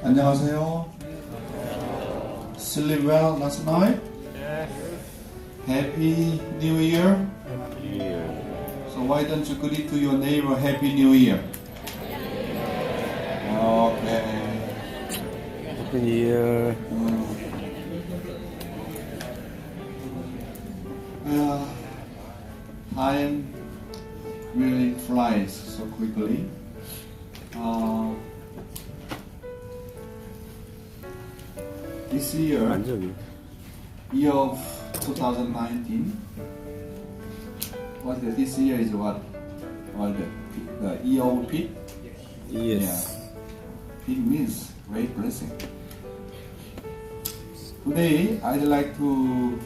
안녕하세요. Sleep well last night? Yes. Happy New Year. So why don't you greet to your neighbor Happy New Year? Okay. Happy New Year. Time really flies so quickly. This year, 완전히. year of 2019. What this year is what? What the year of pig? Yes. Pig means great blessing. Today, I'd like to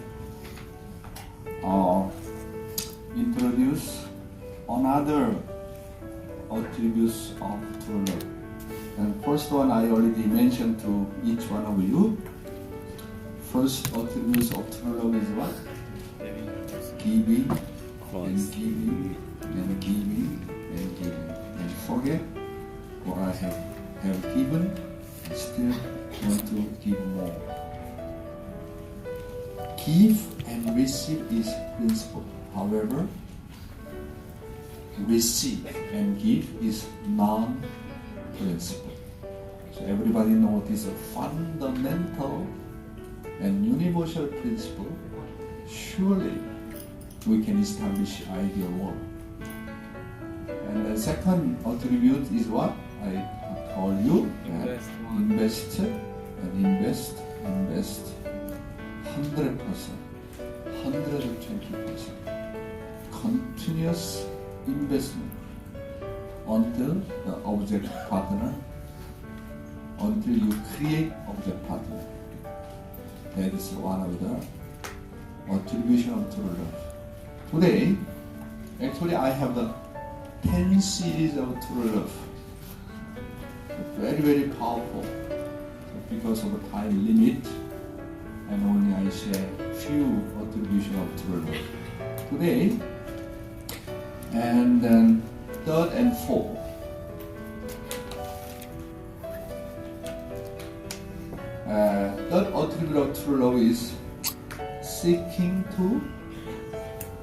introduce another attributes of true love. And first one I already mentioned to each one of you. First attributes of true love is what? Giving and giving and giving and giving. And forget what I have given and still want to give more. Give and receive is principle. However, receive and give is non-principle. So everybody knows this is a fundamental and universal principle. Surely we can establish ideal world. And the second attribute is what I told you, that invest and invest 100%, 120%, continuous investment until the object partner, until you create object partner. That is one of the attribution of true love. Today, actually I have the 10 series of true love. Very, very powerful. Because of the time limit, and only I share few attribution of true love today. And then third and fourth. Third attribute of true love is seeking to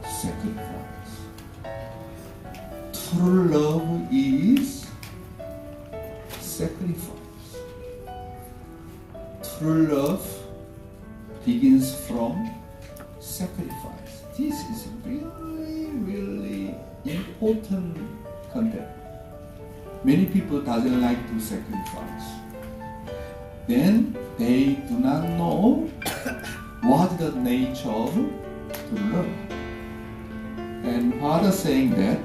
sacrifice. True love is sacrifice. True love begins from sacrifice. This is really, really important content. Many people doesn't like to sacrifice. Then they do not know what the nature of true love. And Father saying that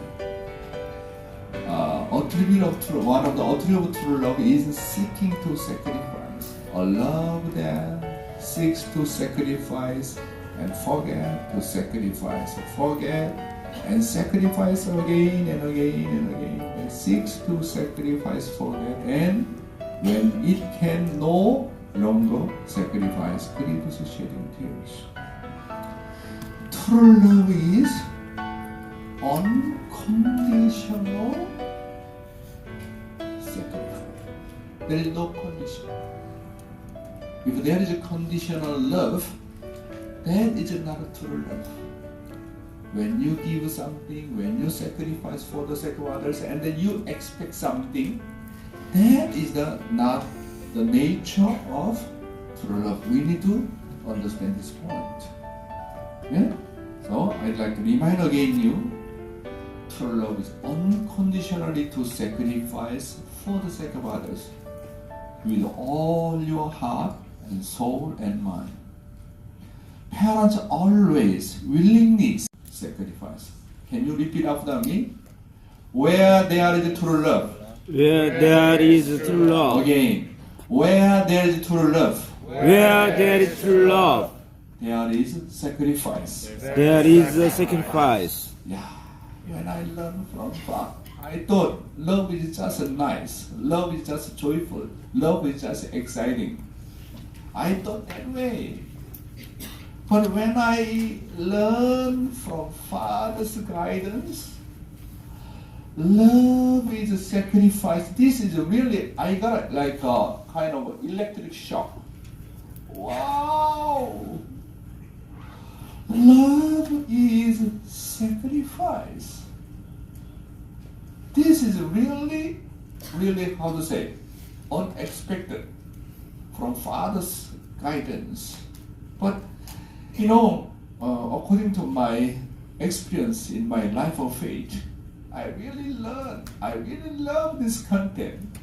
one of the attributes of true love is seeking to sacrifice. A love that seeks to sacrifice and forget, to sacrifice, forget, and sacrifice again and again and again, and seeks to sacrifice, forget, and when it can no longer sacrifice, grieves shedding tears. True love is unconditional sacrifice. There is no condition. If there is a conditional love, that is not a true love. When you give something, when you sacrifice for the sake of others, and then you expect something, that is not the nature of true love. We need to understand this point. Yeah? So I'd like to remind again you, true love is unconditionally to sacrifice for the sake of others with all your heart and soul and mind. Parents always willingly sacrifice. Can you repeat after me? Where there is true love. Where there is true love. Again. Where there is true love. Where there is true love. There is sacrifice. There is a sacrifice. Yeah. When I learned from Father, I thought love is just nice. Love is just joyful. Love is just exciting. I thought that way. But when I learned from Father's guidance, Love is a sacrifice. This is really, I got like a kind of electric shock. Wow! Love is sacrifice. This is really, really, how to say, unexpected from Father's guidance. But, according to my experience in my life of faith, I really love this content.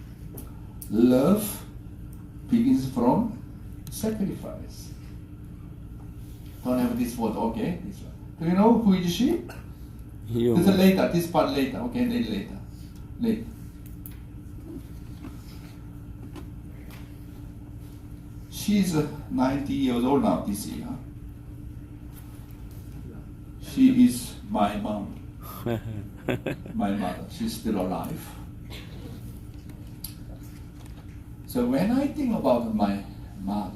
Love begins from sacrifice. Don't have this word, okay? This one. Do you know who is she? You. This is later, this part later, okay? Later. She's 90 years old now this year. She is my mom. My mother, she's still alive. So when I think about my mother,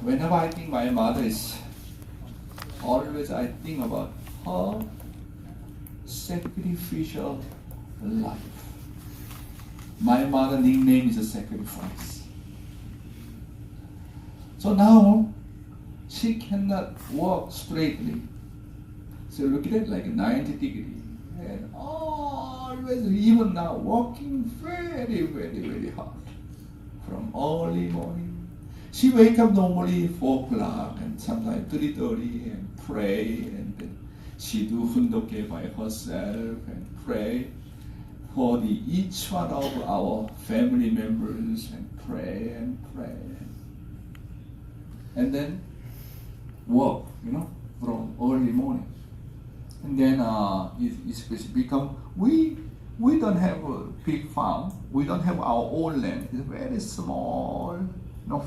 whenever I think my mother is, always I think about her sacrificial life. My mother's nickname is a sacrifice. So now, she cannot walk straightly. So look at it like 90 degrees. And always, even now, walking very, very, very hard. From early morning. She wake up normally 4 o'clock and sometimes 3:30 and pray. And then she do hundoke by herself and pray for each one of our family members and pray and pray. And then work, from early morning. And then it's become, we don't have a big farm. We don't have our own land. It's very small,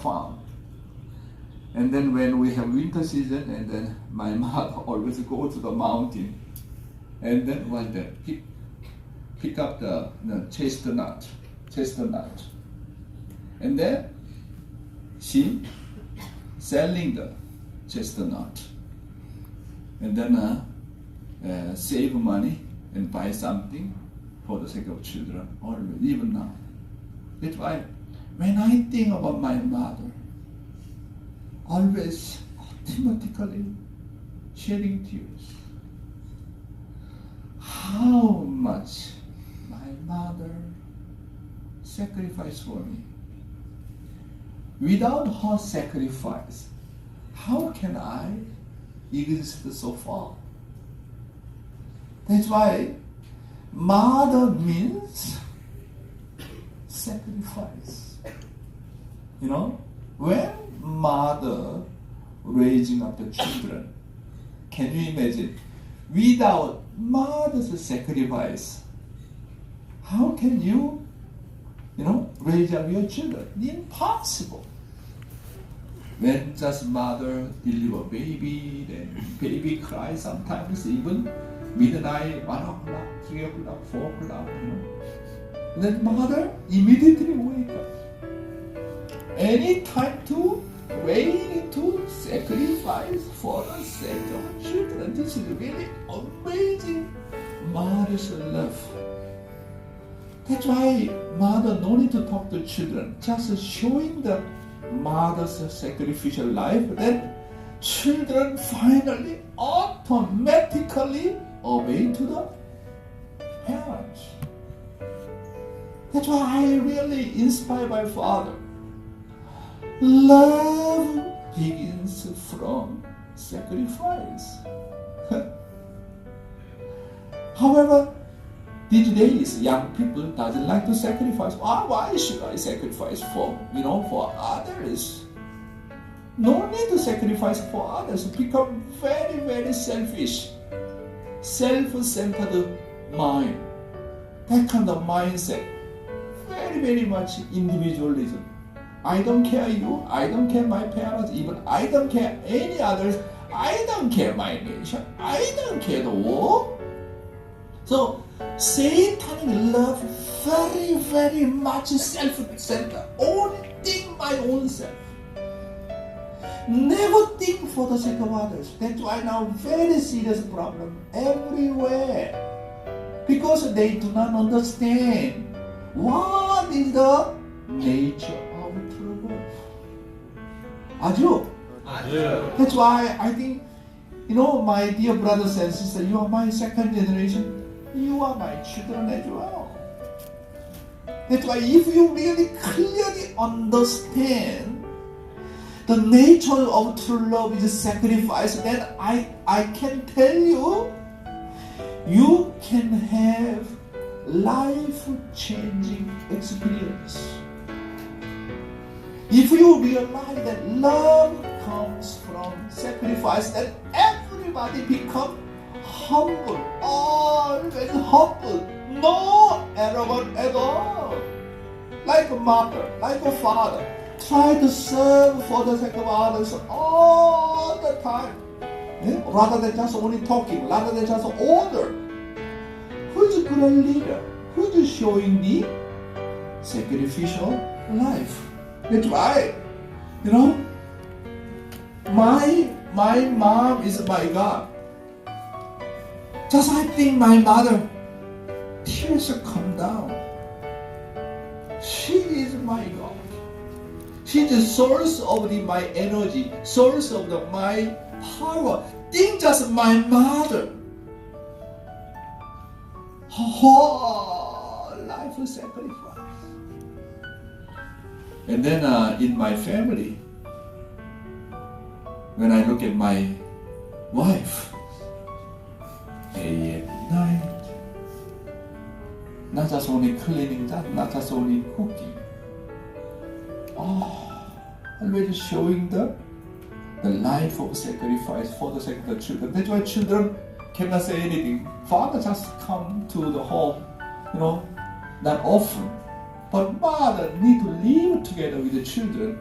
farm. And then when we have winter season, and then my mother always go to the mountain. And then one day, pick up the chestnut. And then she selling the chestnut, and then save money and buy something for the sake of children, always, even now. That's why when I think about my mother, always automatically shedding tears. How much my mother sacrificed for me. Without her sacrifice, how can I exist so far? That's why mother means sacrifice. When mother raising up the children, can you imagine? Without mother's sacrifice, how can you, raise up your children? Impossible. When just mother deliver baby, then baby cry sometimes even midnight, 1 o'clock, 3 o'clock, 4 o'clock, Then mother immediately wake up. Any time to ready to sacrifice for the sake of children. This is really amazing mother's love. That's why mother no need to talk to children, just showing the mother's sacrificial life, then children finally automatically obey to the parents. That's why I really inspired by Father. Love begins from sacrifice. However, these days young people doesn't like to sacrifice. Why should I sacrifice for others? No need to sacrifice for others. Become very, very selfish, self-centered mind. That kind of mindset, very, very much individualism. I don't care you, I don't care my parents, even I don't care any others, I don't care my nation, I don't care the world. So Satan love very, very much self-centered, only think my own self. Never think for the sake of others. That's why now very serious problem everywhere. Because they do not understand what is the nature of true love. 아주. That's why I think, my dear brothers and sisters, you are my second generation. You are my children as well. That's why if you really clearly understand the nature of true love is sacrifice, then I can tell you, you can have life-changing experience. If you realize that love comes from sacrifice, then everybody become humble, always humble, no arrogant at all. Like a mother, like a father, try to serve for the sake of others all the time. Rather than just only talking, rather than just order. Who's a great leader? Who's showing the sacrificial life? That's right. My mom is my God. Just I think my mother, tears come down. She is my God. She's the source of my energy, source of my power. Think just my mother. Her whole life was sacrifice. And then in my family, when I look at my wife, day and night, not just only cleaning, not just only cooking, always showing the life of sacrifice for the sake of the children. That's why children cannot say anything. Father just come to the home, not often. But mother need to live together with the children,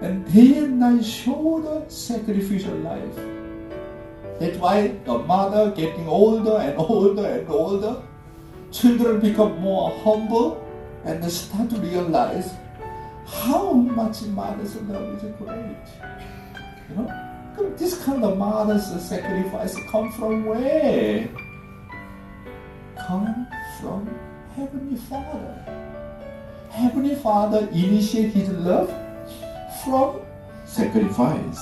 and day and night show the sacrificial life. That's why the mother getting older and older and older, children become more humble and they start to realize how much mother's love is great. This kind of mother's sacrifice come from where? Come from Heavenly Father. Heavenly Father initiate His love from sacrifice.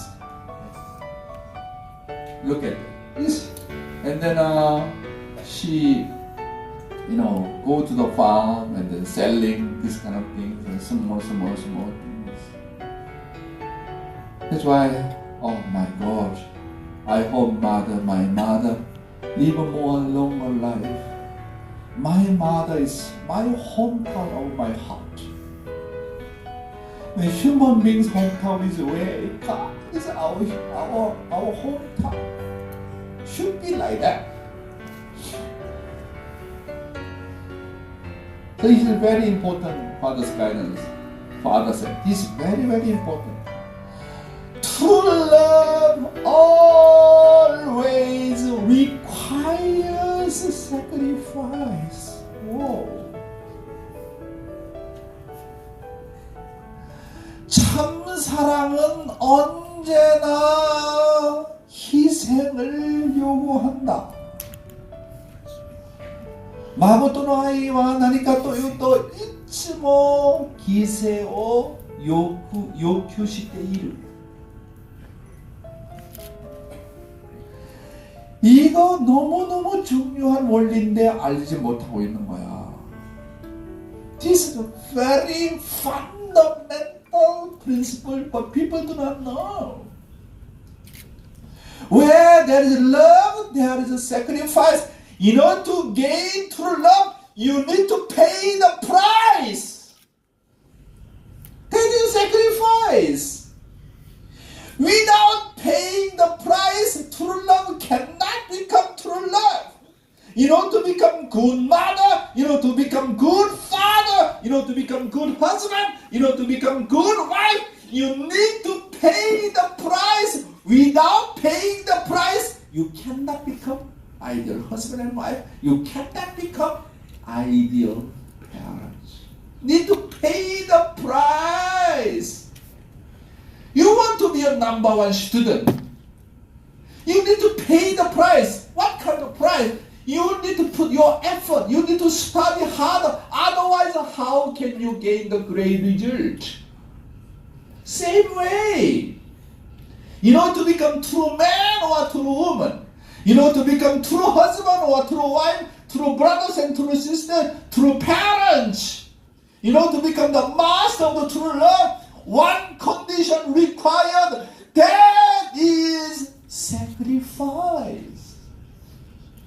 Look at this. And then she, go to the farm and then selling this kind of things and small things. That's why, oh my gosh, I hope my mother live a more longer life. My mother is my hometown of my heart. The human being's hometown is where God is our hometown. Should be like that. So this is very important, Father's guidance. Father said, this is very, very important. True love always requires sacrifice. Whoa. 참 사랑은 언제나 희생을 요구한다. 誠の愛は何かというと、いつも犠牲を要求している。 이거 너무너무 중요한 원리인데 알지 못하고 있는 거야. This is a very fundamental principle, but people do not know. Where there is love, there is a sacrifice. In order to gain true love, you need to pay the price. That is sacrifice. Without paying the price, true love cannot become true love. In order to become good mother, in order to become good father, in order to become good husband, in order to become good wife, you need to pay the price. Without paying the price, you cannot become ideal husband and wife. You cannot become ideal parents. Need to pay the price. You want to be a number one student, you need to pay the price. What kind of price? You need to put your effort. You need to study harder. Otherwise, how can you gain the great result? Same way. In order to become true man or true woman, in order to become true husband or true wife, true brothers and true sisters, true parents, in order to become the master of the true love, one condition required, that is sacrifice.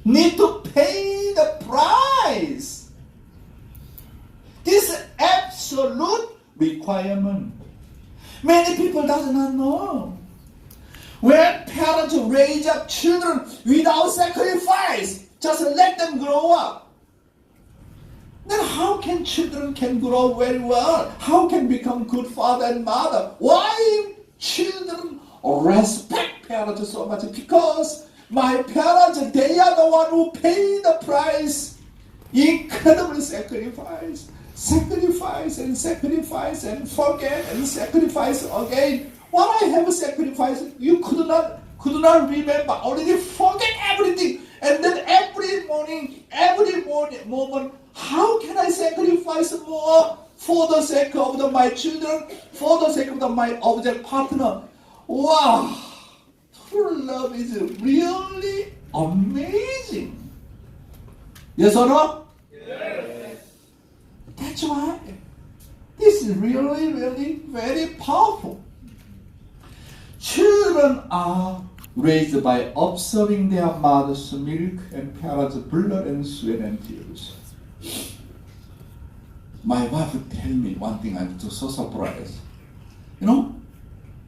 Need to pay the price. This is absolute requirement. Many people does not know. When parents raise up children without sacrifice, just let them grow up, then how can children can grow very well? How can become good father and mother? Why children respect parents so much? Because my parents, they are the one who pay the price. Incredible sacrifice. Sacrifice and sacrifice and forget and sacrifice again. What I have sacrificed, you could not remember. Already forget everything. And then every moment, how can I sacrifice more for the sake of my children, for the sake of my object partner? Wow! True love is really amazing. Yes or no? Yes. That's why this is really, really very powerful. Children are raised by observing their mother's milk and parents' blood and sweat and tears. My wife would tell me one thing, I'm so surprised. You know,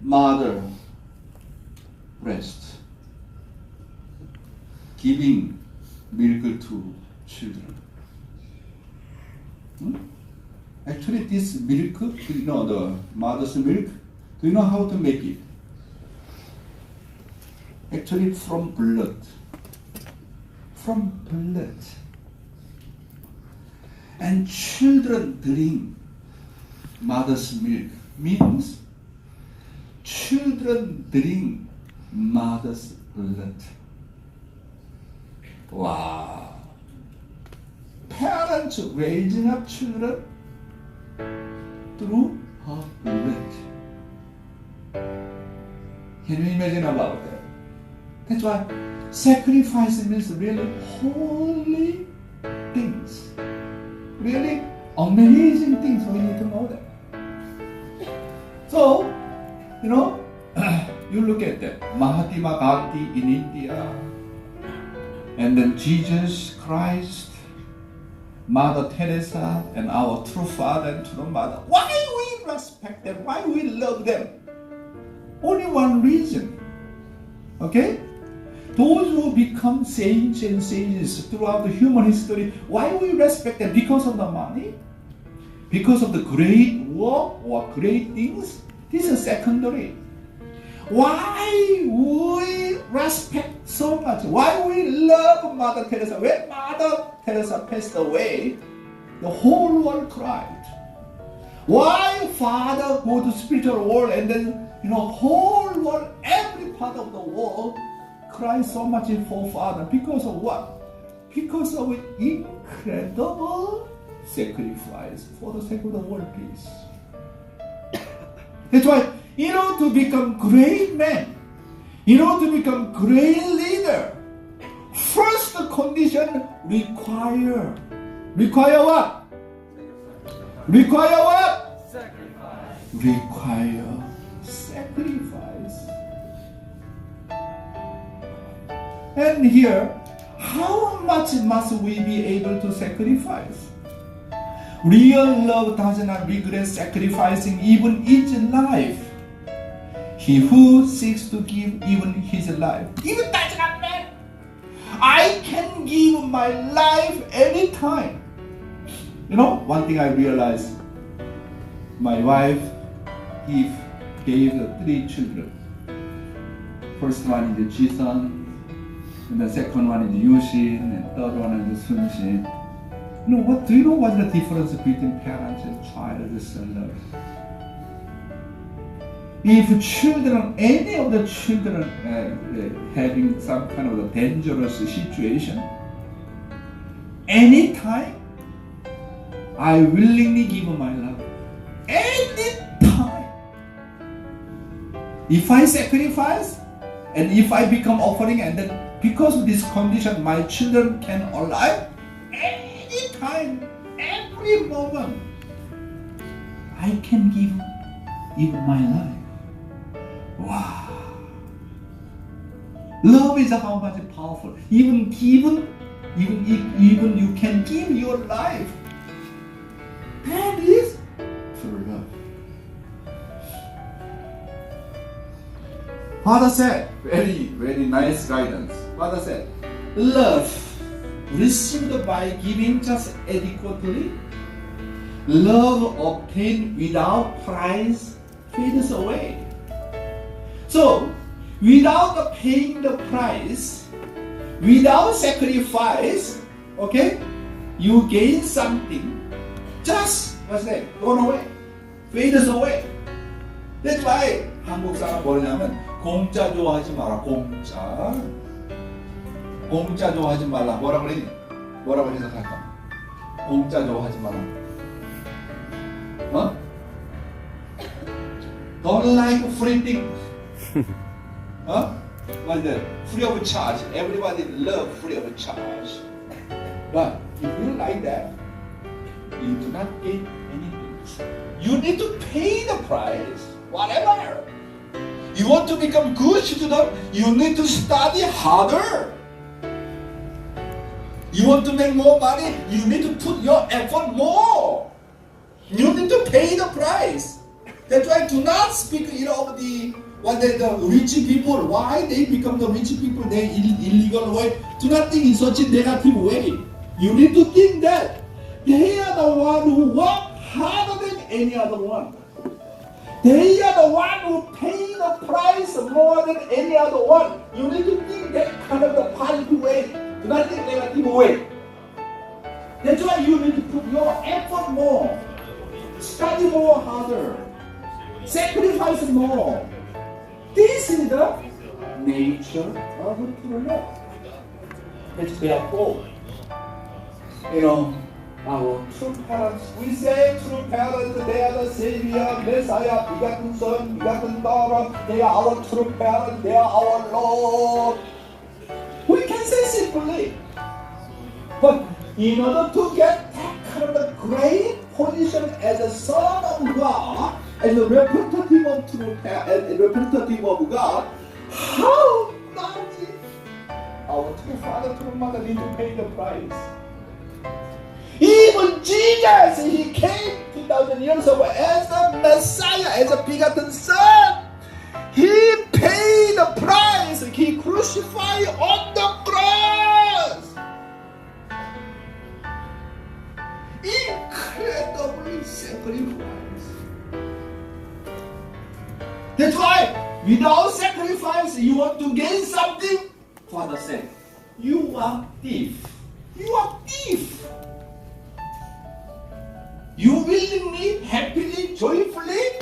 mother breast, giving milk to children. Actually, this milk, do you know the mother's milk? Do you know how to make it? Actually, from blood. From blood. And children drink mother's milk means children drink mother's blood. Wow. Parents raising up children through her blood. Can you imagine about that? That's why sacrifice means really holy things. Really amazing things. We need to know that. So, you know, you look at that. Mahatma Gandhi in India, and then Jesus Christ, Mother Teresa, and our true father and true mother. Why we respect them? Why we love them? Only one reason. Okay? Those who become saints and sages throughout the human history, why we respect them? Because of the money? Because of the great work or great things? This is secondary. Why we respect so much? Why we love Mother Teresa? When Mother Teresa passed away, the whole world cried. Why Father go to spiritual world and then, whole world, every part of the world cries so much for Father? Because of what? Because of incredible sacrifice for the sake of the world peace. That's why, to become great man, to become great leader, first condition require what? Require what? Sacrifice. Require sacrifice. And here, how much must we be able to sacrifice? Real love does not regret sacrificing even its life. He who seeks to give even his life, even does not matter. I can give my life anytime. One thing I realized, my wife gave 3 children. First one is Jisun, and the second one is Yushin, and third one is Sunshin. Do you know what the difference between parents and child is love? If children, any of the children having some kind of a dangerous situation, anytime I willingly give my love. Anytime. If I sacrifice and if I become offering, and then because of this condition my children can alive, anytime, every moment I can give even my life. Wow. Love is how much powerful. Even you can give your life. That is true love. Father said, very nice guidance. Father said, love received by giving just adequately, love obtained without price fades away. So, without paying the price, without sacrifice, okay, you gain something. Just, what's that? Gone away. Fades away. That's why 한국 사람 뭐냐면 공짜 좋아하지 마라. 공짜. 공짜 좋아하지 말라. 뭐라고 그러니? 뭐라고 해석할까? 공짜 좋아하지 마라. 어? Don't like free things. Huh? What's that? Free of charge. Everybody love free of charge. But if you like that, you do not gain anything. You need to pay the price. Whatever. You want to become good student, you need to study harder. You want to make more money, you need to put your effort more. You need to pay the price. That's why do not speak of the rich people. Why they become the rich people? They illegal way. Do not think in such a negative way. You need to think that they are the one who work harder than any other one. They are the one who pay the price more than any other one. You need to think that kind of the positive way, do not think negative way. That's why you need to put your effort more, study more harder, sacrifice more. This is the nature of true love. It's therefore, our true parents, we say true parents, they are the Savior, Messiah, begotten Son, begotten daughter, they are our true parents, they are our Lord. We can say simply. But in order to get that kind of a great position as a Son of God, as a representative of true parents, a representative of God, how much our true Father, true Mother need to pay the price? Even Jesus, he came 2,000 years ago as the Messiah, as a begotten Son. He paid the price. He crucified on the cross. Incredible sacrifice. That's why, without sacrifice, you want to gain something. Father said, you are thief. You are thief. You willingly, happily, joyfully,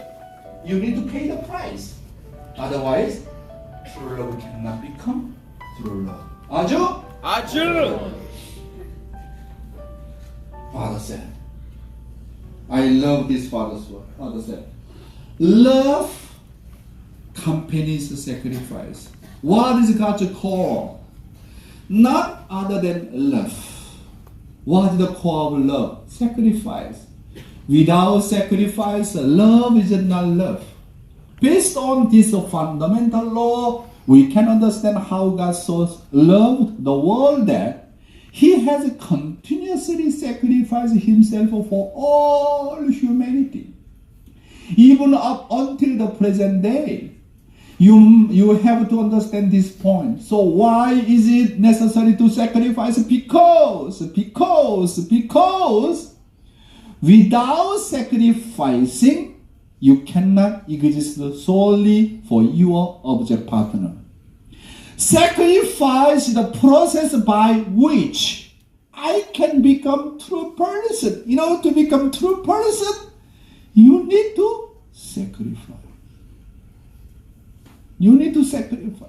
you need to pay the price. Otherwise, true love cannot become true love. 아주? 아주. Father said, I love this Father's word. Father said, love accompanies sacrifice. What is God's call? Not other than love. What is the core of love? Sacrifice. Without sacrifice, love is not love. Based on this fundamental law, we can understand how God so loved the world that He has continuously sacrificed Himself for all humanity. Even up until the present day, you have to understand this point. So why is it necessary to sacrifice? Because without sacrificing, you cannot exist solely for your object partner. Sacrifice is the process by which I can become true person. To become true person, you need to sacrifice. You need to sacrifice.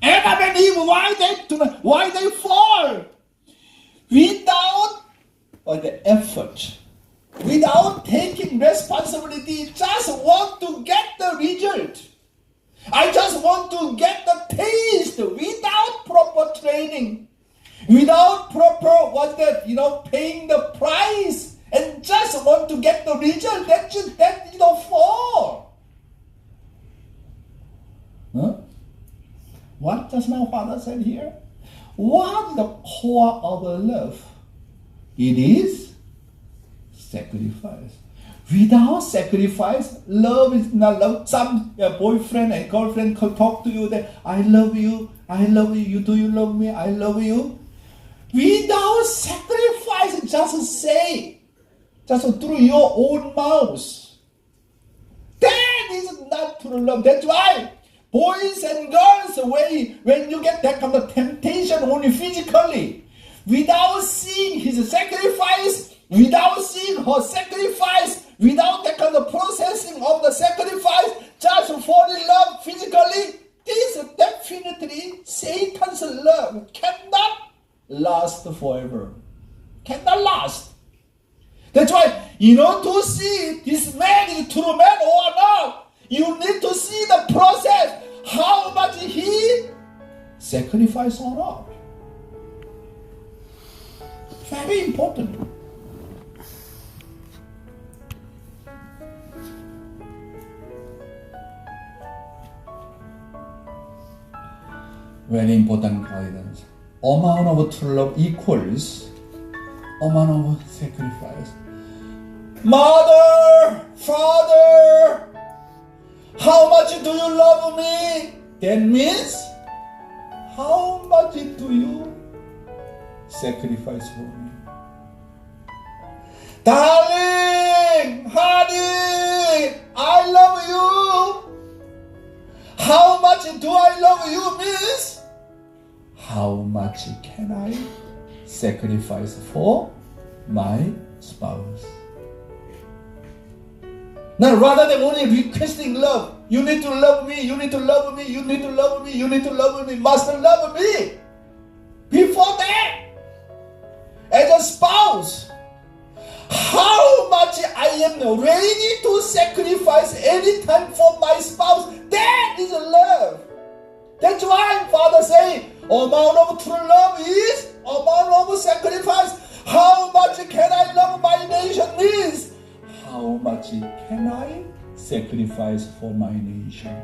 Adam and Eve, why they fall? Without the effort, without taking responsibility, just want to get the result. I just want to get the taste without proper training, without proper paying the price, and just want to get the result. That fall. Huh? What does my father say here? What is the core of love? It is sacrifice. Without sacrifice, love is not love. Some boyfriend and girlfriend can talk to you that I love you, do you love me, I love you. Without sacrifice, just say, just through your own mouth. That is not true love. That's why boys and girls, when you get that kind of temptation only physically, without seeing his sacrifice, without seeing her sacrifice, without that kind of processing of the sacrifice, just fall in love physically, this definitely Satan's love cannot last forever. Cannot last. That's why, to see this man is a true man or not, you need to see the process, how much he sacrificed or not. Very important. Very important guidance. Amount of true love equals amount of sacrifice. Mother, father, how much do you love me? That means, how much do you sacrifice for me? Darling, honey, I love you. How much do I love you means, how much can I sacrifice for my spouse? Now, rather than only requesting love, you need to love me, you need to love me, you need to love me, you need to love me, must love me. Before that, as a spouse, how much I am ready to sacrifice any time for my spouse, that is love. That's why Father say, amount of true love is amount of sacrifice. How much can I love my nation means, how much can I sacrifice for my nation?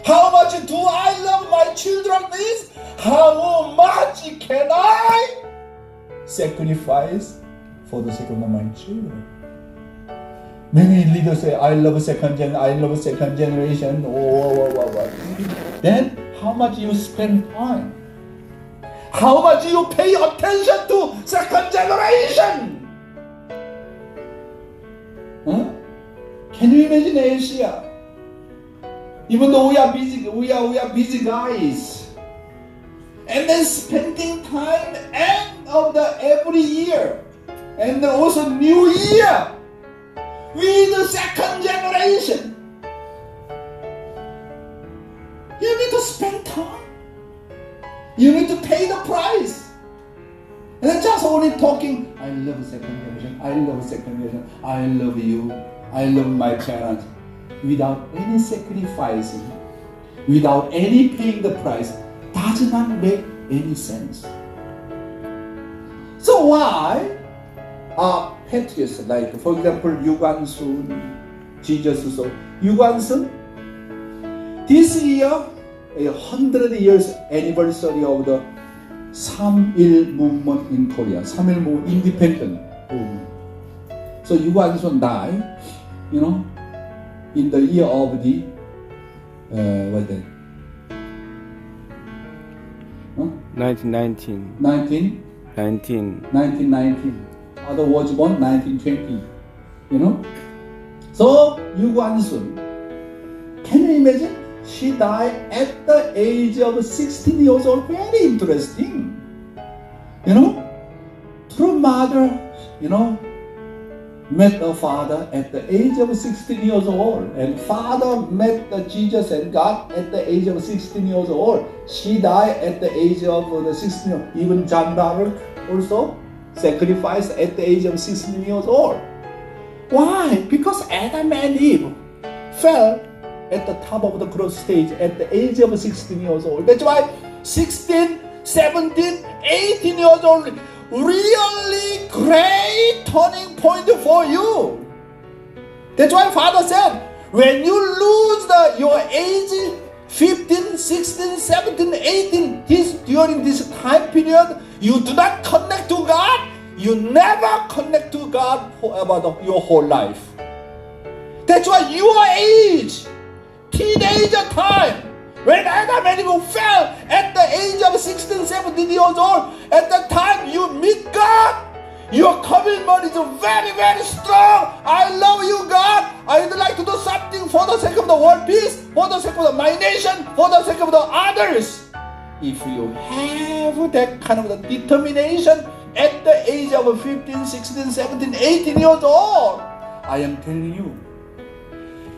How much do I love my children means, how much can I sacrifice for the sake of my children? Many leaders say, I love second generation. Then, how much you spend time? How much you pay attention to second generation? Huh? Can you imagine Asia? Even though we are busy guys, and then spending time end of the every year, and also New Year with the second generation. You need to spend time. You need to pay the price. And then just only talking, I love second generation, I love second generation, I love you, I love my parents, without any sacrificing, without any paying the price, does not make any sense. So why are patriots like, for example, Yu관sun, Jesus? So Yu관sun, this year, 100 years anniversary of the 3.1 movement in Korea, 3.1 movement, independent movement. So Yu관sun died, in the year of the, what's that? 1919. 1919. Other was born 1920. So Yu관sun, can you imagine? She died at the age of 16 years old. Very interesting. True mother, met the Father at the age of 16 years old. And Father met the Jesus and God at the age of 16 years old. She died at the age of 16. Even John d'Arc also sacrificed at the age of 16 years old. Why? Because Adam and Eve fell at the top of the cross stage at the age of 16 years old. That's why 16, 17, 18 years old, really great turning point for you. That's why Father said, when you lose your age, 15, 16, 17, 18, during this time period, you do not connect to God, you never connect to God forever your whole life. That's why your age, teenager time, when Adam and Eve fell at the age of 16, 17 years old, at the time you meet God, your commitment is very, very strong. I love you, God. I'd like to do something for the sake of the world peace, for the sake of my nation, for the sake of the others. If you have that kind of determination at the age of 15, 16, 17, 18 years old, I am telling you,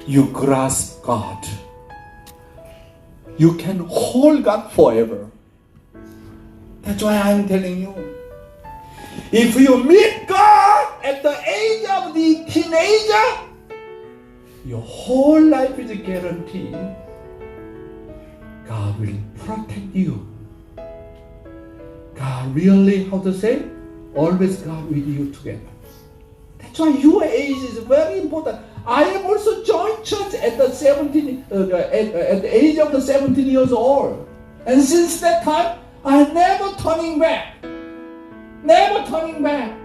you grasp God. You can hold God forever. That's why I'm telling you. If you meet God at the age of the teenager, your whole life is guaranteed. God will protect you. God really, how to say, always God with you together. That's why your age is very important. I have also joined church at the at the age of the 17 years old. And since that time, I never turning back. Never turning back.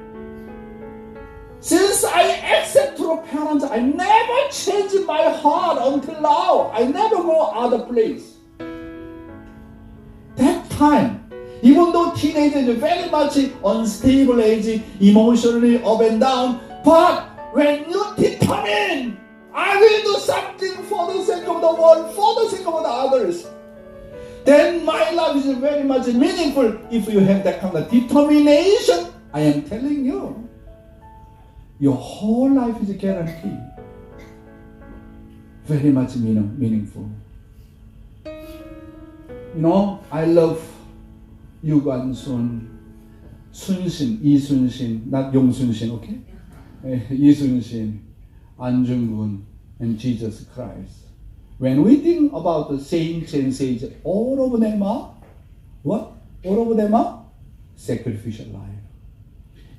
Since I accept through parents, I never changed my heart until now. I never go other place. That time, even though teenagers are very much unstable age, emotionally up and down, but when you determine, I will do something for the sake of the world, for the sake of the others, then my life is very much meaningful. If you have that kind of determination, I am telling you, your whole life is guaranteed. Very much meaningful. You know, I love Yu Guan-sun, Sun-shin, Yi-sun-shin, not Yong-sun-shin, okay? Yi-sun-shin, An Jung-gun, and Jesus Christ. When we think about the saints and sages, all of them are what? All of them are sacrificial life.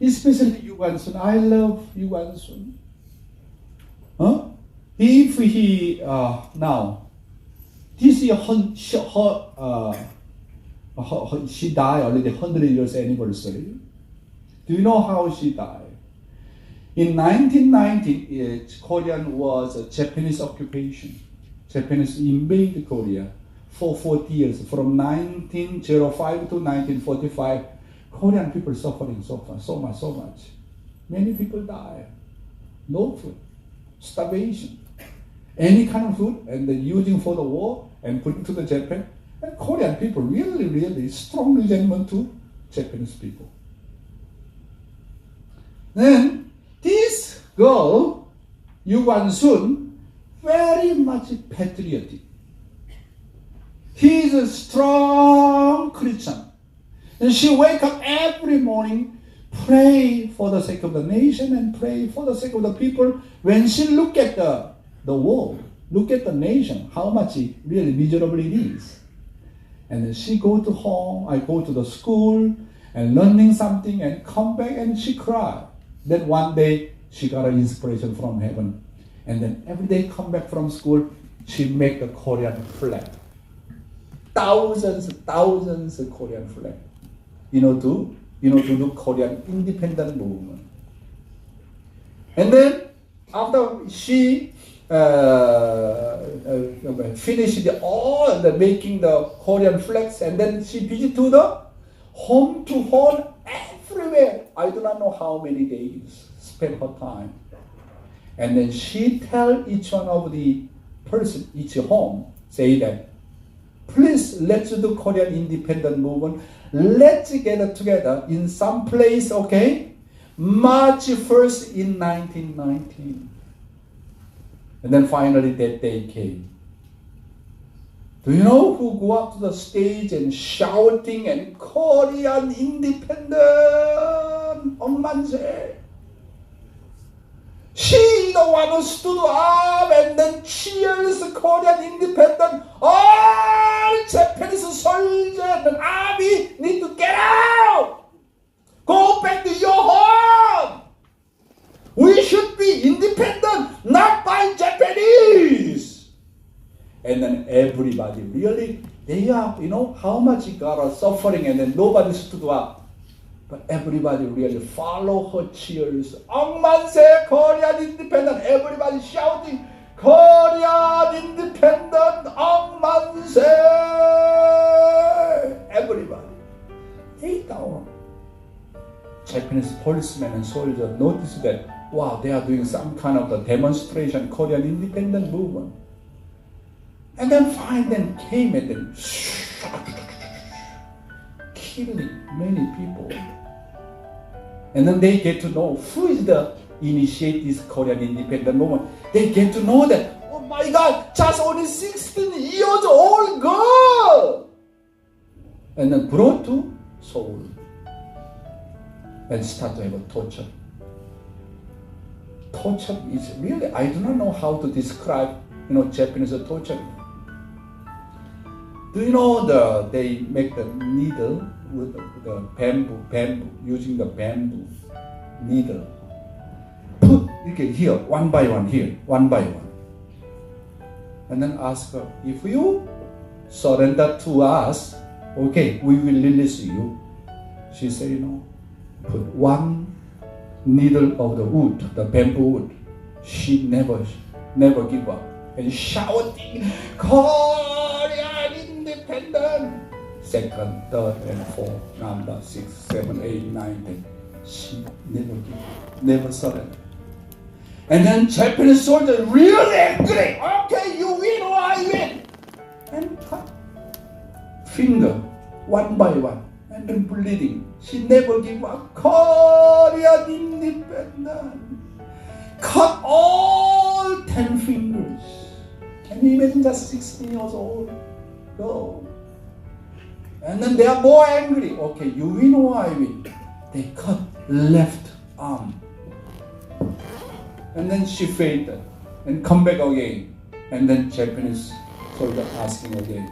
Especially Yu Guan-sun. I love Yu Guan-sun. Huh? If he now, this year she died already 100 years anniversary. Do you know how she died? In 1990, Korea was a Japanese occupation. Japanese invaded Korea for 40 years. From 1905 to 1945, Korean people suffering so much. Many people died. No food, starvation, any kind of food, and then using for the war and putting to the Japan. And Korean people really strong resentment to Japanese people. Then this girl, Yu Guan-sun, very much patriotic. He is a strong Christian. And she wake up every morning, pray for the sake of the nation and pray for the sake of the people. When she look at the world, look at the nation, how much it really miserable it is. And then she go to home, I go to the school and learning something and come back and she cry. Then one day she got an inspiration from heaven. And then every day come back from school, she make the Korean flag. Thousands of Korean flag. To do Korean independent movement. And then after she finished all the making the Korean flags, and then she visit to the home to home everywhere. I do not know how many days spent her time. And then she tell each one of the person, each home, say that, please let's do Korean independent movement. Let's get together in some place, okay? March 1st in 1919. And then finally that day came. Do you know who go up to the stage and shouting and Korean independent? 엄만세. She the one who stood up and then cheers Korean independent. All Japanese soldiers and army need to get out. Go back to your home. We should be independent, not by Japanese. And then everybody really, they are, you know, how much God are suffering and then nobody stood up. But everybody really follow her cheers. 엄만세 Korean independent. Everybody shouting, Korean independent, 엄만세. Everybody. They down. Japanese policemen and soldiers noticed that, wow, they are doing some kind of a demonstration, Korean independent movement. And then find them came and then killing many people. And then they get to know who is the initiate this Korean independent movement. They get to know that, oh my God, just only 16 years old girl. And then brought to Seoul and start to have a torture. Torture is really, I do not know how to describe, Japanese torture. Do you know they make the needle with the bamboo, using the bamboo needle. Put here, one by one here, one by one. And then ask her, if you surrender to us, okay, we will release you. She said, put one needle of the wood, the bamboo wood. She never give up. And shouting, Korean independent. Second, third, and fourth, number 6, 7, 8, 9, 10. She never give up, never surrender. And then Japanese soldiers really angry. Okay, you win or I win. And cut finger one by one. And then bleeding. She never give up. Korean independent. Cut all 10 fingers. Can you imagine just 16 years old girl? And then they are more angry. Okay, you win or I win. They cut left arm. And then she fainted and come back again. And then Japanese soldier asking again,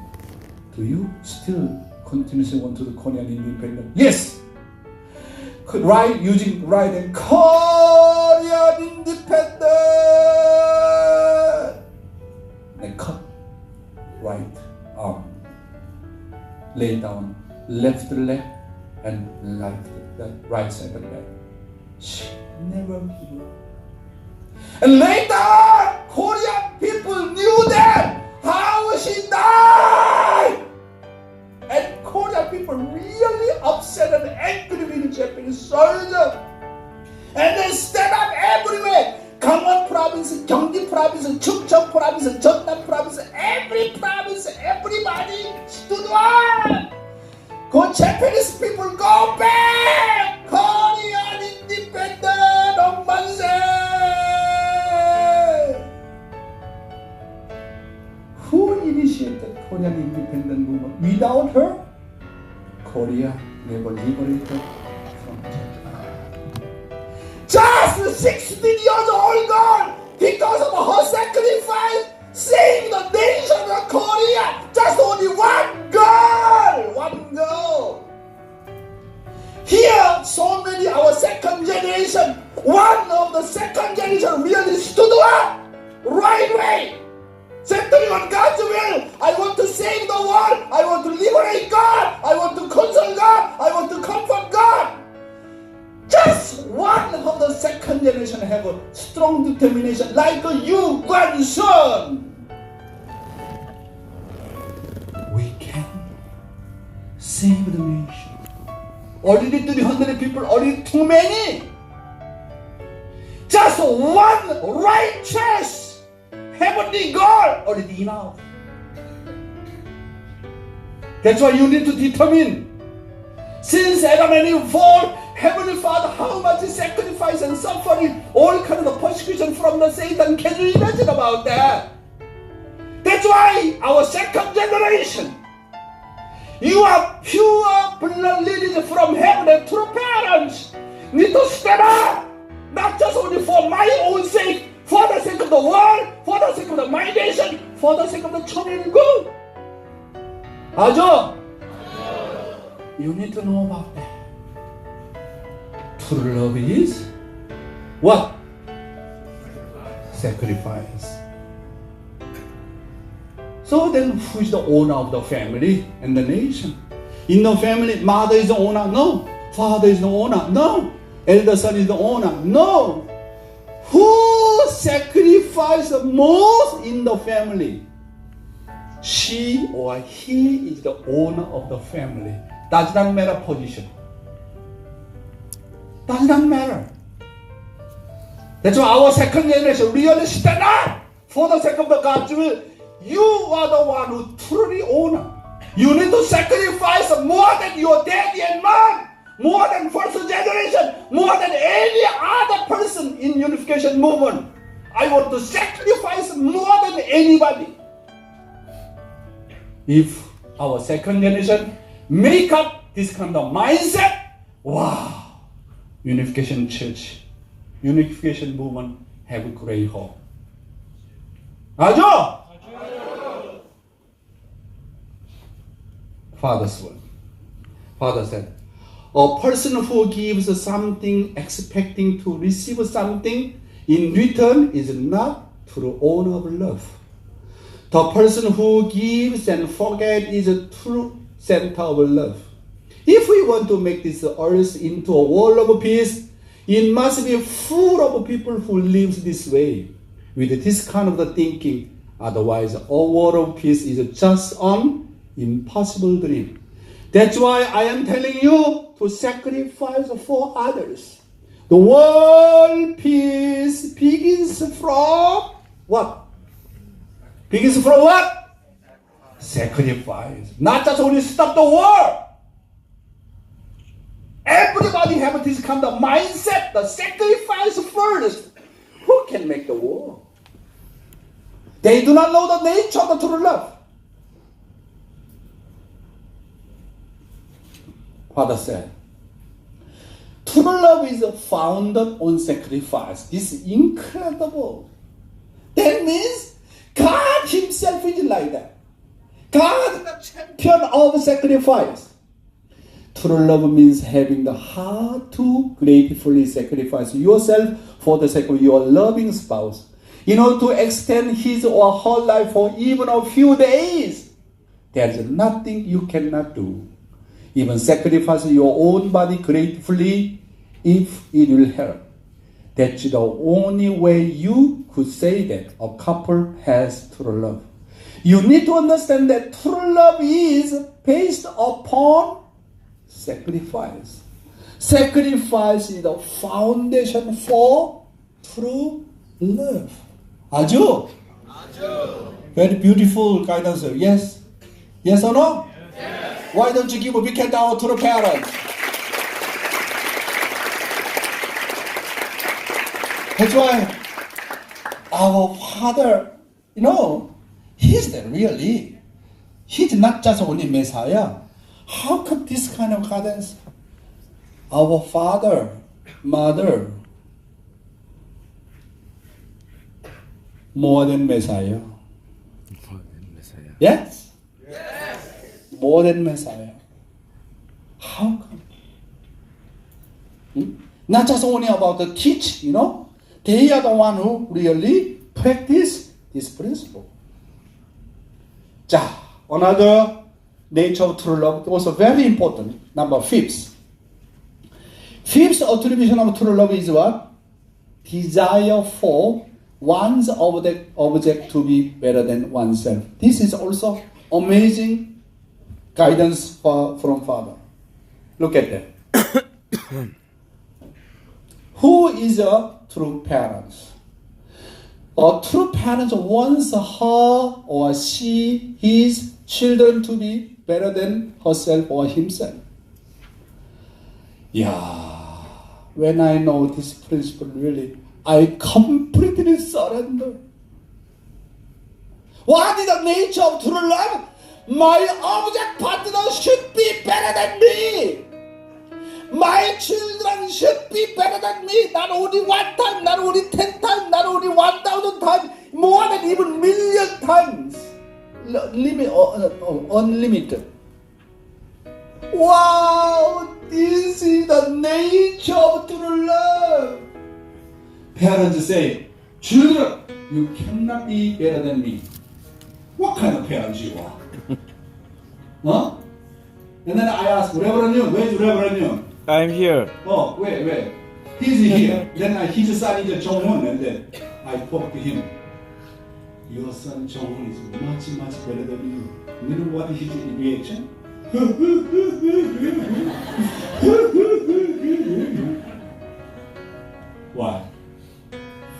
do you still continuously want to do Korean independence? Yes! Right, using right and Korean independence! And cut right arm. Lay down left leg and right side of the leg. She never give up. And later, Korean people knew that how she died. And Korean people really upset and angry with the Japanese soldiers. And they stand up everywhere. Gangwon province, Gyeonggi province, Chungcheong province, Jeonnam province, every province, everybody stood up. Go Japanese people, go back! Korean independent, 엄만세! Who initiated Korean independent movement? Without her, Korea never liberated from Japan. Just 16 years old girl, because of her sacrifice, saving the nation of Korea. Just only one girl. Here, so many our second generation. One of the second generation really stood up right way. Centering on God's will. I want to save the world. I want to liberate God. I want to console God. I want to comfort God. Just one of the second generation have a strong determination like you, grandson. We can save the nation. Already 300 people, already too many. Just one righteous heavenly God, already enough. That's why you need to determine. Since Adam and Eve fall, Heavenly Father, how much sacrifice and suffering, all kind of persecution from the Satan. Can you imagine about that? That's why our second generation, you are pure blood lineage from heaven and true parents need to stand up, not just only for my own sake, for the sake of the world, for the sake of my nation, for the sake of the 천일국. 아죠? You need to know about that. True love is what? Sacrifice. So then who is the owner of the family and the nation? In the family, mother is the owner? No. Father is the owner? No. Elder son is the owner? No. Who sacrificed the most in the family? She or he is the owner of the family. Does not matter position. Does not matter. That's why our second generation really stand up for the sake of the God's will. You are the one who truly owner. You need to sacrifice more than your daddy and mom, more than first generation, more than any other person in unification movement. I want to sacrifice more than anybody. If our second generation make up this kind of mindset, wow, unification church, unification movement have a great hope. 아죠? Father's word. Father said, a person who gives something expecting to receive something in return is not true owner of love. The person who gives and forgets is a true center of love. If we want to make this earth into a world of peace, it must be full of people who live this way, with this kind of thinking. Otherwise, a world of peace is just an impossible dream. That's why I am telling you to sacrifice for others. The world peace begins from what? Begins from what? Sacrifice. Not just only stop the war. Everybody have this kind of mindset, the sacrifice first. Who can make the war? They do not know the nature of the true love. Father said, true love is founded on sacrifice. This is incredible. That means God Himself is like that. God is the champion of sacrifice. True love means having the heart to gratefully sacrifice yourself for the sake of your loving spouse, in order to extend his or her life for even a few days. There is nothing you cannot do. Even sacrifice your own body gratefully if it will help. That's the only way you could say that a couple has true love. You need to understand that true love is based upon sacrifice. Sacrifice is the foundation for true love. 아주? Very beautiful guidance. Yes? Yes or no? Yes. Why don't you give a big hand out to the parents? That's why our Father, He's the really. He's not just only Messiah. How come this kind of guidance? Our Father, Mother, more than Messiah. Yes? Yes. More than Messiah. How come? Not just only about the teach, They are the one who really practice this principle. 자, another nature of true love, also very important. Number fifth. Fifth attribution of true love is what? Desire for one's object to be better than oneself. This is also amazing guidance from Father. Look at that. Who is a true parent? A true parent wants her or his children to be better than herself or himself. Yeah, when I know this principle really, I completely surrender. What is the nature of true love? My object partner should be better than me. My children should be better than me. Not only one time, not only 10 times, not only 1,000 times, more than even million times. Unlimited. Wow, this is the nature of true love. Parents say, children, you cannot be better than me. What kind of parents you are? Huh? And then I ask, Reverend Young, where's Reverend Young? I'm here. Oh, where? He's here. Then his son is Jong-un, and then I talk to him. Your son Jong-un is much better than you. You know what is his reaction? Why?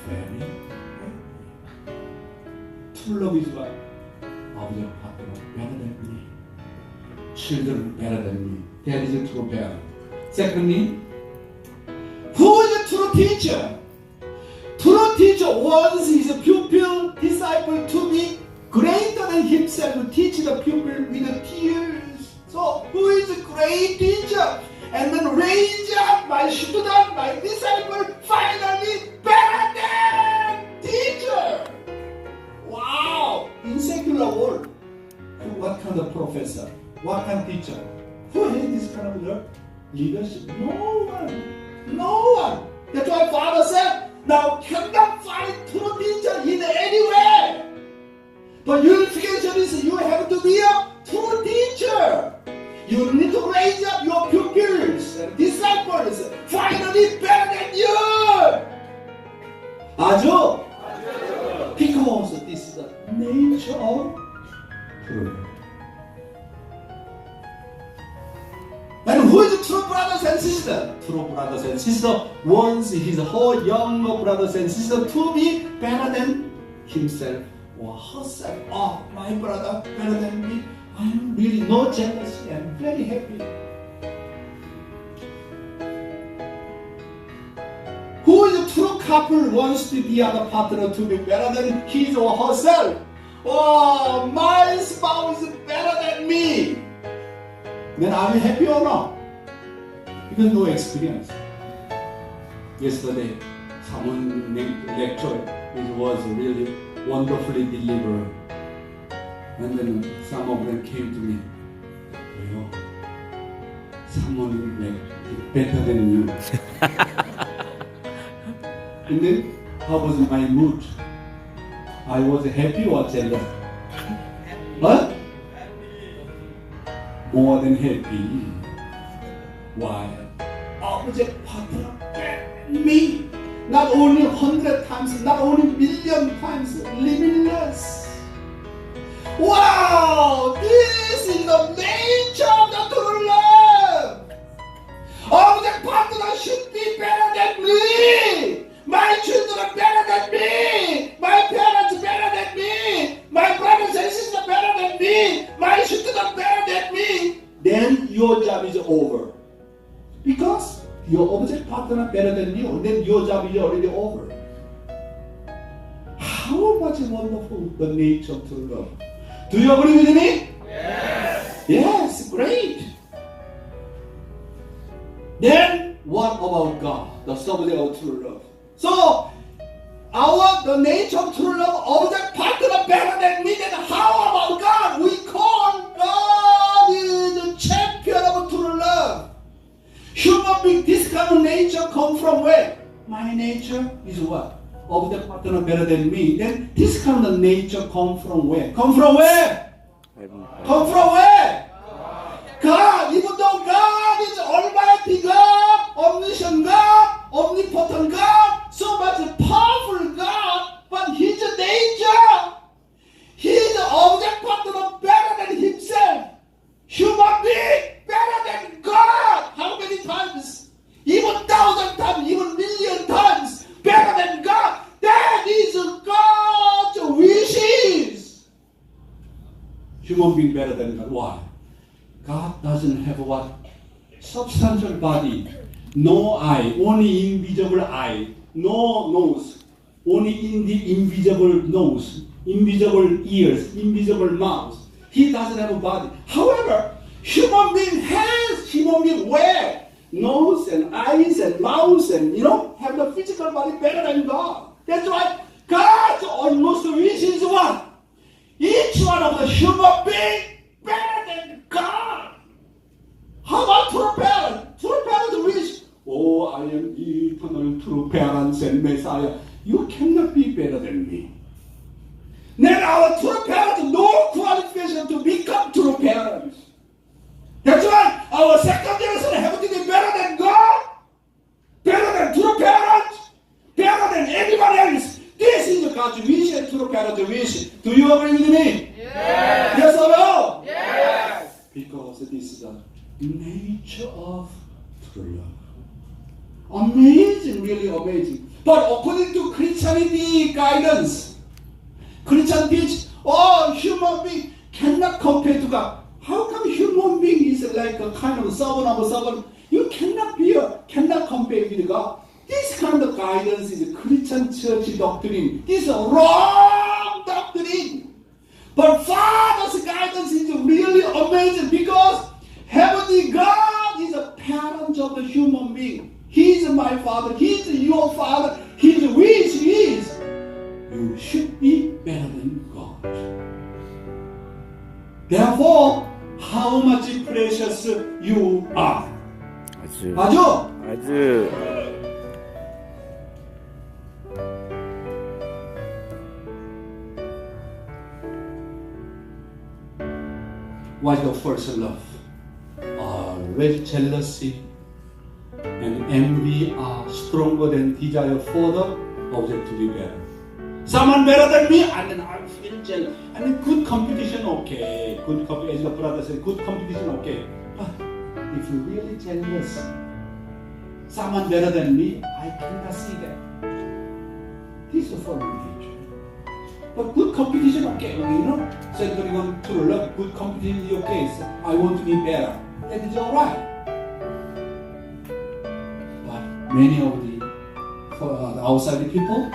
Very happy. True love is what? Our partner better than me. Children better than me. That is a true parent. Secondly, who is a true teacher? True teacher wants his pupil, disciple to be greater than himself, to teach the pupil with tears. So, who is a great teacher? And then raise up my student, my disciple, finally better than teacher. Wow! In secular world, what kind of professor? What kind of teacher? Who has this kind of leadership? No one. That's why Father said, now cannot find true teacher in anywhere. But unification is you have to be a true teacher. You need to raise up your pupils and disciples, finally better than you. 아주. Because this is the nature of true. And who is true brothers and sisters? True brothers and sisters wants his whole younger brothers and sisters to be better than himself or herself. Oh, my brother better than me. I am really no jealousy. I am very happy. Who is a true couple wants the other partner to be better than his or herself? Oh, my spouse is better than me. Then are you happy or not? Because no experience. Yesterday, someone lectured. It was really wonderfully delivered. And then some of them came to me. Well, someone better than you. And then, how was my mood? I was happy or jealous? What? More than happy. Why? Object partner me. Not only 100 times, not only million times, limitless. Wow! This is the nature of the true love. Object partner should be better than me. My children better than me. My parents better than me. My brothers and sisters better than me. My students better than me. Then your job is over. Because your object partner better than you, then your job is already over. How much wonderful the nature of true love. Do you agree with me? Yes. Yes, great. Then what about God, the subject of true love? So, the nature of true love, object partner better than me, then how about God? We call God is the champion of true love. Human being, this kind of nature come from where? My nature is what? Object partner better than me. Then this kind of nature come from where? Come from where? Come from where? God. Even though God is Almighty God, omniscient God, omnipotent God, so much powerful God, but His nature, His object partner better than Himself. Human being better than God. How many times? Even 1,000 times, even million times better than God. That is God's wishes. Human being better than God. Why? God doesn't have what? Substantial body. no eye, only invisible eye, no nose, only in the invisible nose, invisible ears, invisible mouth. He doesn't have a body. However, human being wear nose and eyes and mouth and have the physical body better than God. That's why God almost wishes what? Each one of the human being better than God. How about true parents? True parents wish, oh, I am eternal true parents and Messiah. You cannot be better than me. Then our true parents no qualification to become true parents. That's why our second generation have to be better than God, better than true parents, better than anybody else. This is God's wish and true parents' wish. Do you agree with me? Yes. Yes or no? Yes. Because this is the nature of true love. Amazing, really amazing. But according to Christianity guidance, Christian teach, human being cannot compare to God. How come human being is like a kind of servant of a servant? You cannot compare with God. This kind of guidance is a Christian church doctrine. This is a wrong doctrine. But Father's guidance is really amazing because Heavenly God is a parent of the human being. He is my Father. He is your Father. His wish is you should be better than God. Therefore, how much precious you are. 아주. 맞아? 아주. What's the first love? Always jealousy and envy are stronger than desire for the object to be better. Someone better than me, and then I feel jealous. I mean, good competition, okay. Good competition, as the brother said, good competition, okay. But if you're really jealous, someone better than me, I cannot see that. This is a fallen nature. But good competition, okay. So you're going to love good competition is okay. So I want to be better. That is alright. But many of the outside people,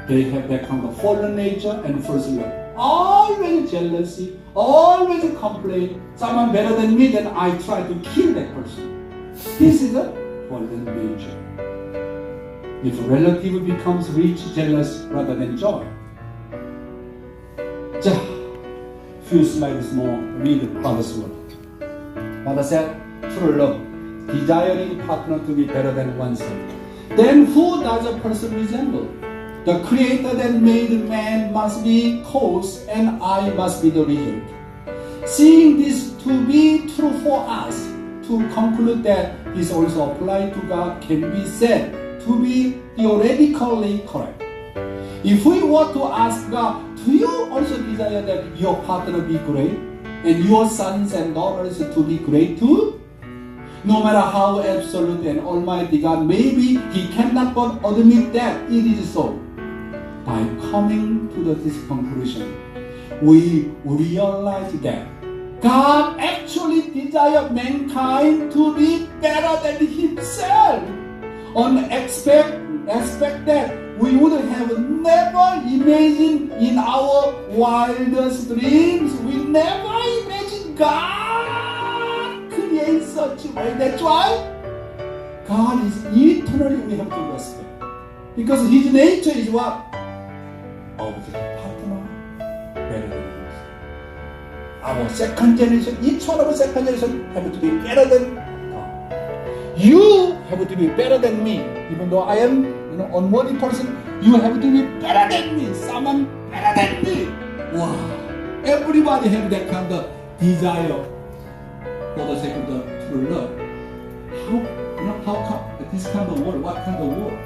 they have that kind of fallen nature and first love. Always jealousy, always complain. Someone better than me, then I try to kill that person. This is a fallen nature. If a relative becomes rich, jealous rather than joy. Few slides more, read Father's word. Father said, true love, desiring partner to be better than oneself. Then who does a person resemble? The Creator that made man must be cause, and I must be the result. Seeing this to be true for us, to conclude that this also applied to God can be said to be theoretically correct. If we were to ask God, do you also desire that your partner be great and your sons and daughters to be great too? No matter how absolute and almighty God may be, He cannot but admit that it is so. By coming to this conclusion, we realize that God actually desires mankind to be better than Himself. On aspect that we would have never imagined in our wildest dreams. We never imagined God creates such a way. That's why God is eternally we have to respect. Because His nature is what? Object partner better than us. Our second generation, each one of our second generation have to be better than God. You have to be better than me. Even though I am unworthy person, you have to be better than me. Someone better than me. Wow. Everybody have that kind of desire for the sake of the true love. How come this kind of world? What kind of world?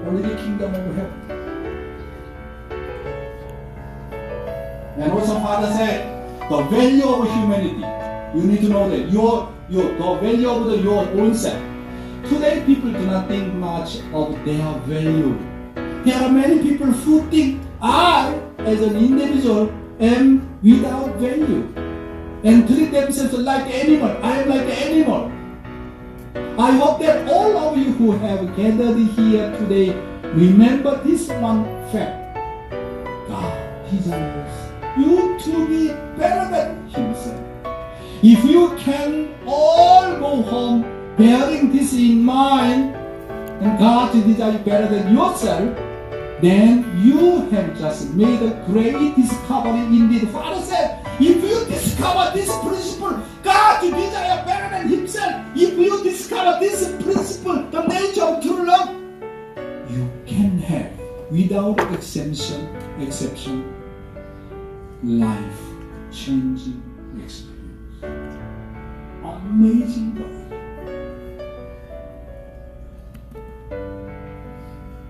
Only the kingdom of heaven. And also Father said, the value of humanity. You need to know that the value of your own self. Today people do not think much of their value. There are many people who think I, as an individual, am without value and treat themselves like animal. I am like an animal. I hope that all of you who have gathered here today remember this one fact. God desires you to be better than Himself. If you can all go home bearing this in mind, and God desires you better than yourself, then you have just made a great discovery indeed. Father said, if you discover this principle, God desires better than Himself. If you discover this principle, the nature of true love, you can have, without exception, life-changing experience. Amazing God.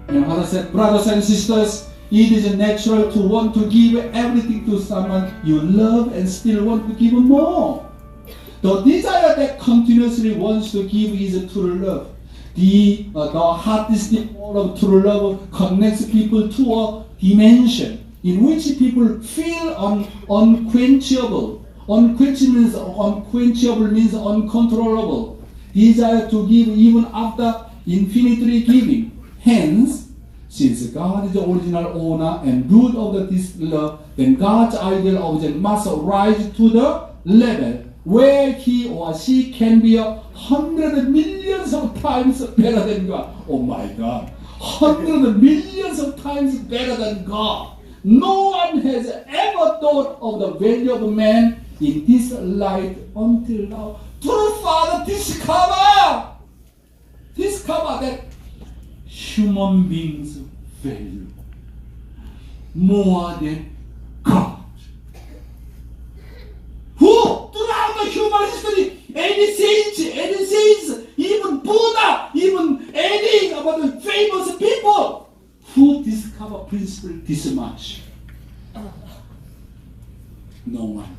And Father said, brothers and sisters, it is natural to want to give everything to someone you love and still want to give more. The desire that continuously wants to give is true love. The hardest form of true love connects people to a dimension in which people feel unquenchable. Unquenchable means uncontrollable. Desire to give even after infinitely giving. Hence, since God is the original owner and root of this love, then God's ideal object must rise to the level where he or she can be 100 millions of times better than God. Oh my God. 100 millions of times better than God. No one has ever thought of the value of man in this light until now. True Father, discover that human beings value more than God. Who throughout the human history, any saints, even Buddha, even any of the famous people who discover principle this much? No one.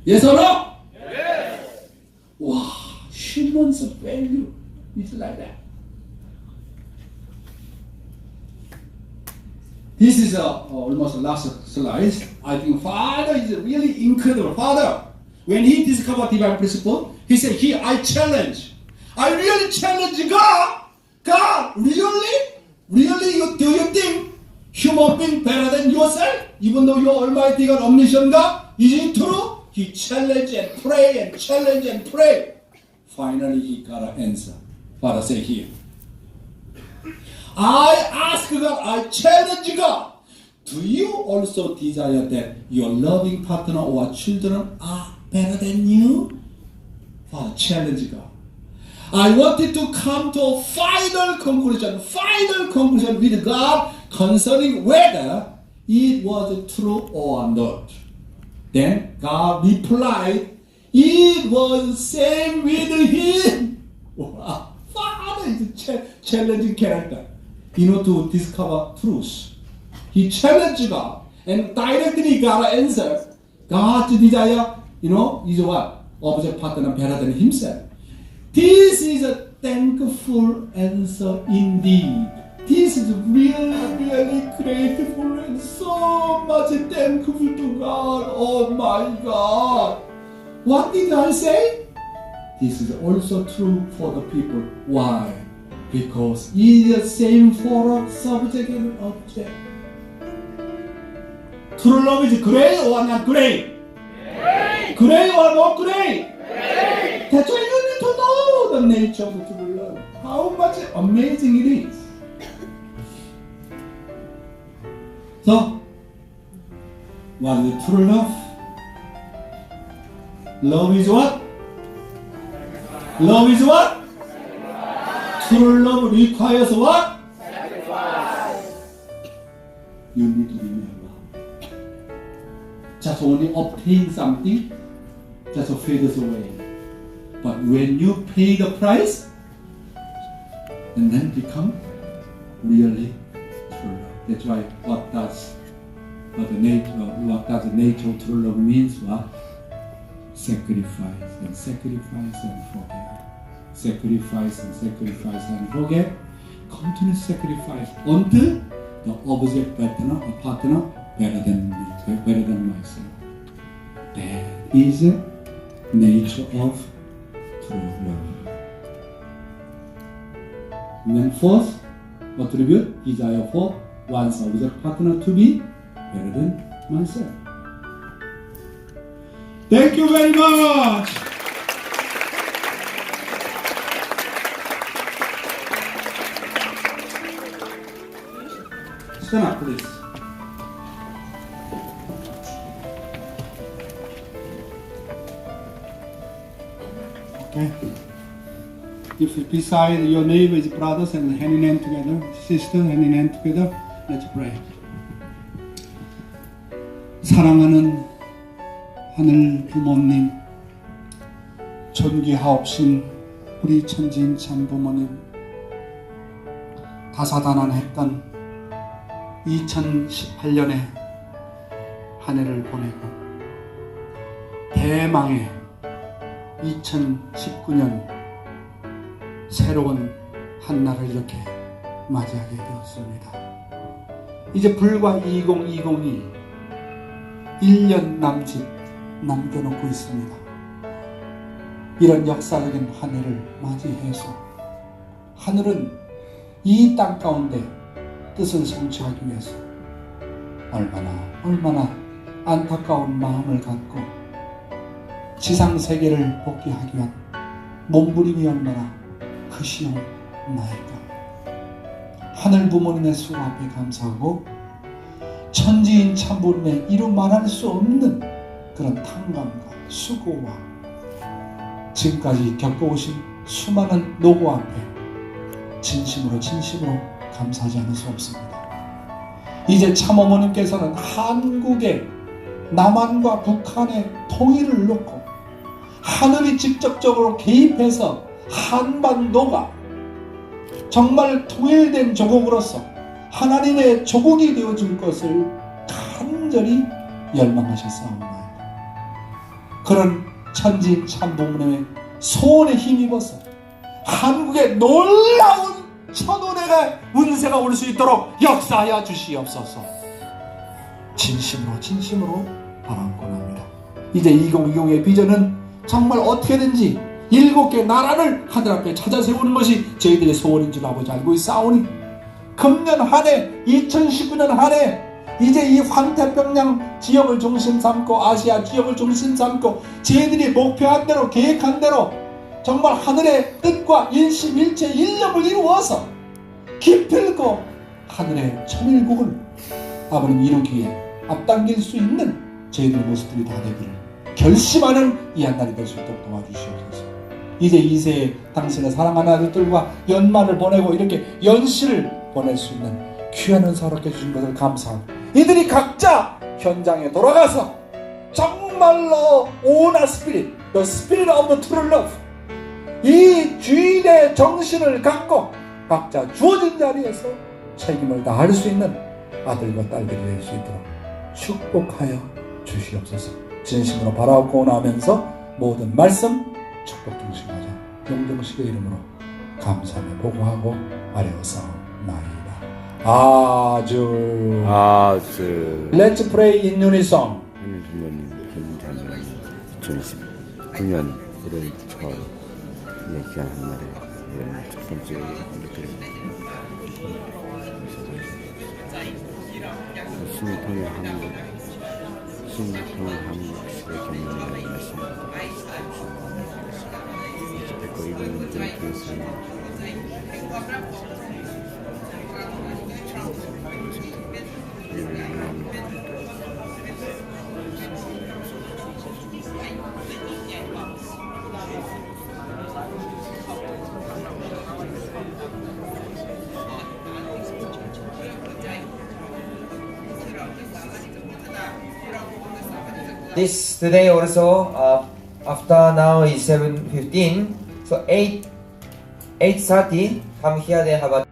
Yes or no? Yes. Wow, humans value is like that. This is almost the last slide. I think Father is really incredible. Father, when he discovered divine principle, he said, I challenge. I really challenge God. God, really? Really? Do you think human being better than yourself? Even though you're almighty God, omniscient God? Is it true? He challenged and prayed and challenged and prayed. Finally, he got an answer. Father said here, I ask God, I challenge God. Do you also desire that your loving partner or children are better than you? Father, challenge God. I wanted to come to a final conclusion with God concerning whether it was true or not. Then God replied, it was same with him. Wow. Father is a challenging character. To discover truth. He challenged God and directly got an answer. God's desire, is what? Object partner better than himself. This is a thankful answer indeed. This is really grateful and so much thankful to God. Oh my God. What did I say? This is also true for the people. Why? Because it is the same for a subject and object. True love is great or not great? Great! Great or not great? Great! That's why you need to know the nature of true love. How much amazing it is. So, what is true love? Love is what? Love is what? True love requires what? Sacrifice. You need to remember. Just only obtain something, just fades away. But when you pay the price, and then become really true love. That's why what does the nature of true love means? What? Sacrifice and forget. Sacrifice and forget. Continuous sacrifice until the object partner better than myself. That is the nature of true love. And then fourth attribute, desire for one's other partner to be better than myself. Thank you very much. Stand up, please. Okay. If beside your neighbor is brothers and hand in hand together, sister hand in hand together, let's pray. 사랑하는 하늘 부모님, 존귀하옵신 우리 천지인 참 부모님, 다사다난했던 2018년에 한 해를 보내고 대망의 2019년 새로운 한날을 이렇게 맞이하게 되었습니다. 이제 불과 2020이 1년 남짓 남겨놓고 있습니다. 이런 역사적인 한 해를 맞이해서 하늘은 이 땅 가운데 뜻을 성취하기 위해서 얼마나 안타까운 마음을 갖고 지상 세계를 복귀하기 위한 몸부림이 얼마나 크시옵나이까. 하늘 부모님의 수 앞에 감사하고 천지인 참부름에 이루 말할 수 없는 그런 탕감과 수고와 지금까지 겪어오신 수많은 노고 앞에 진심으로 감사하지 않을 수 없습니다. 이제 참어머님께서는 한국의 남한과 북한의 통일을 놓고 하늘이 직접적으로 개입해서 한반도가 정말 통일된 조국으로서 하나님의 조국이 되어줄 것을 간절히 열망하셨사옵나이다. 그런 천지 참부모님의 소원에 힘입어서 한국의 놀라운 천운의 운세가 올 수 있도록 역사하여 주시옵소서. 진심으로 바라곤 합니다. 이제 2020의 비전은 정말 어떻게든지 7개 나라를 하늘 앞에 찾아 세우는 것이 저희들의 소원인 줄 아버지 알고 있사오니 금년 한 해 2019년 한 해 이제 이 환태평양 지역을 중심 삼고 아시아 지역을 중심 삼고 저희들이 목표한 대로 계획한 대로 정말 하늘의 뜻과 일심일체 일념을 이루어서 기필코 하늘의 천일국을 아버님 이루기에 앞당길 수 있는 저희들의 모습들이 다 되기를 결심하는 이 한날이 될 수 있도록 도와주시옵소서. 이제 2세에 당신의 사랑하는 아들들과 연말을 보내고 이렇게 연시를 보낼 수 있는 귀한 은사를 주신 것을 감사하고 이들이 각자 현장에 돌아가서 정말로 오나 스피릿, the spirit of the true love, 이 주인의 정신을 갖고 각자 주어진 자리에서 책임을 다할 수 있는 아들과 딸들이 될 수 있도록 축복하여 주시옵소서. 진심으로 바라옵고 나면서 모든 말씀 축복 중심하자 용정식의 이름으로 감사하며 보고하고 아뢰었사옵나이다. 아주 Let's pray in unison. 하늘 부모님 김장님 2019년 1월 초 귀한 한날에 첫 번째 올려드립니다. 신을 통해 한국 시대 경영을 말씀입니다. 기필코 이번 문제를 통해서 This today also after now is 7:15, so 8:30 come here they have a